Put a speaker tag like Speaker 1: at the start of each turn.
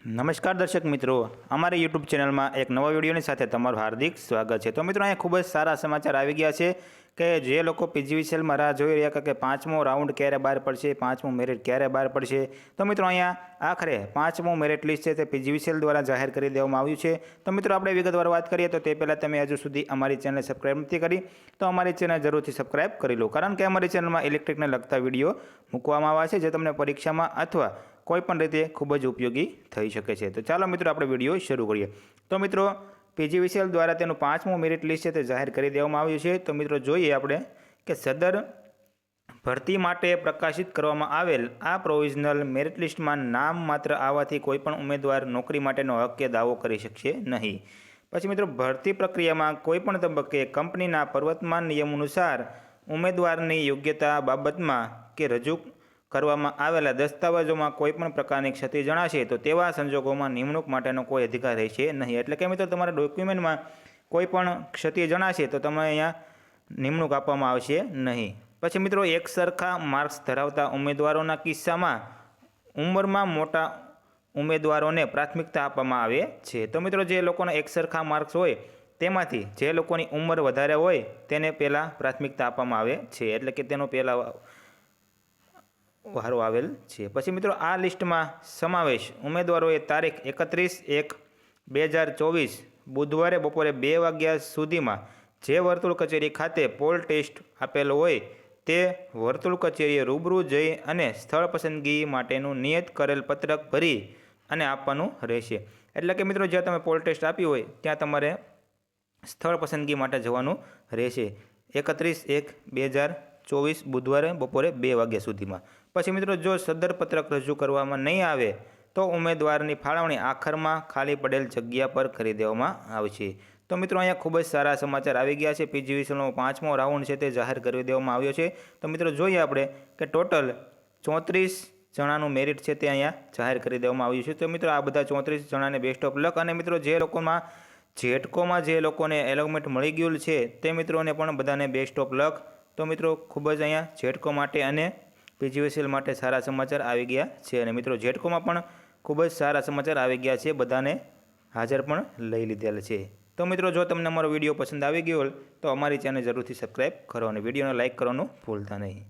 Speaker 1: નમસ્કાર દર્શક મિત્રો, અમારી યુટ્યુબ ચેનલમાં એક નવા વિડીયોની સાથે તમારું હાર્દિક સ્વાગત છે। તો મિત્રો અહીંયા ખૂબ જ સારા સમાચાર આવી ગયા છે કે જે લોકો પીજીવીસીએલમાં રાહ જોઈ રહ્યા કે પાંચમો રાઉન્ડ ક્યારે બહાર પડશે, પાંચમું મેરિટ ક્યારે બહાર પડશે। તો મિત્રો અહીંયા આખરે પાંચમું મેરિટ લિસ્ટ છે તે પીજીવીસીએલ દ્વારા જાહેર કરી દેવામાં આવ્યું છે। તો મિત્રો આપણે વિગતવાર વાત કરીએ તો તે પહેલાં તમે હજુ સુધી અમારી ચેનલ સબસ્ક્રાઈબ નથી કરી તો અમારી ચેનલ જરૂરથી સબસ્ક્રાઈબ કરી લો, કારણ કે અમારી ચેનલમાં ઇલેક્ટ્રિકને લગતા વિડીયો મૂકવામાં આવ્યા છે જે તમને પરીક્ષામાં અથવા કોઈપણ રીતે ખૂબ જ ઉપયોગી થઈ શકે છે। તો ચાલો મિત્રો આપણે વિડીયો શરૂ કરીએ। તો મિત્રો પીજીવીસીએલ દ્વારા તેનું પાંચમું મેરિટ લિસ્ટ છે તે જાહેર કરી દેવામાં આવ્યું છે। તો મિત્રો જોઈએ આપણે કે સદર ભરતી માટે પ્રકાશિત કરવામાં આવેલ આ પ્રોવિઝનલ મેરિટ લિસ્ટમાં નામ માત્ર આવવાથી કોઈપણ ઉમેદવાર નોકરી માટેનો હક કે દાવો કરી શકશે નહીં। પછી મિત્રો ભરતી પ્રક્રિયામાં કોઈપણ તબક્કે કંપનીના પ્રવર્તમાન નિયમ અનુસાર ઉમેદવારની યોગ્યતા બાબતમાં કે રજૂ કરવામાં આવેલા દસ્તાવેજોમાં કોઈપણ પ્રકારની ક્ષતિ જણાશે તો તેવા સંજોગોમાં નિમણૂક માટેનો કોઈ અધિકાર રહેશે નહીં। એટલે કે મિત્રો તમારા ડોક્યુમેન્ટમાં કોઈ પણ ક્ષતિ જણાશે તો તમને અહીંયા નિમણૂક આપવામાં આવશે નહીં। પછી મિત્રો એક સરખા માર્ક્સ ધરાવતા ઉમેદવારોના કિસ્સામાં ઉંમરમાં મોટા ઉમેદવારોને પ્રાથમિકતા આપવામાં આવે છે। તો મિત્રો જે લોકોના એક સરખા માર્ક્સ હોય તેમાંથી જે લોકોની ઉંમર વધારે હોય તેને પહેલાં પ્રાથમિકતા આપવામાં આવે છે, એટલે કે તેનો પહેલાં વારો આવેલ છે। પછી મિત્રો આ લિસ્ટમાં સમાવેશ ઉમેદવારોએ તારીખ 31/1/2024 બુધવારે બપોરે 2 વાગ્યા સુધીમાં જે વર્તુળ કચેરી ખાતે પોલ ટેસ્ટ આપેલો હોય તે વર્તુળ કચેરીએ રૂબરૂ જઈ અને સ્થળ પસંદગી માટેનું નિયત કરેલ પત્રક ભરી અને આપવાનું રહેશે। એટલે કે મિત્રો જ્યાં તમે પોલ ટેસ્ટ આપ્યું હોય ત્યાં તમારે સ્થળ પસંદગી માટે જવાનું રહેશે 31/1/2024 બુધવારે બપોરે 2 વાગ્યા સુધીમાં। પછી મિત્રો જો સદર પત્રક રજૂ કરવામાં નહીં આવે તો ઉમેદવારની ફાળવણી આખરમાં ખાલી પડેલ જગ્યા પર કરી દેવામાં આવશે। તો મિત્રો અહીંયા ખૂબ જ સારા સમાચાર આવી ગયા છે। પીજીવીસીએલનો પાંચમો રાઉન્ડ છે તે જાહેર કરી દેવામાં આવ્યો છે। તો મિત્રો જોઈએ આપણે કે ટોટલ 34 જણાનું મેરિટ છે તે અહીંયા જાહેર કરી દેવામાં આવ્યું છે। તો મિત્રો આ બધા 34 જણાને બેસ્ટ ઓફ લક। અને મિત્રો જે લોકોમાં જેટકોમાં જે લોકોને એલોટમેન્ટ મળી ગયું છે તે મિત્રોને પણ બધાને બેસ્ટ ઓફ લક। તો મિત્રો ખૂબ જ અહીંયા જેટકો માટે અને પીજીવીસીએલ માટે સારા સમાચાર આવી ગયા છે। અને મિત્રો જેટકોમાં પણ ખૂબ જ સારા સમાચાર આવી ગયા છે, બધાને હાજર પણ લઈ લીધેલ છે। તો મિત્રો જો તમને અમારો વિડીયો પસંદ આવી ગયો હોય તો અમારી ચેનલ જરૂરથી સબસ્ક્રાઈબ કરો અને વિડીયોને લાઇક કરવાનું ભૂલતા નહીં।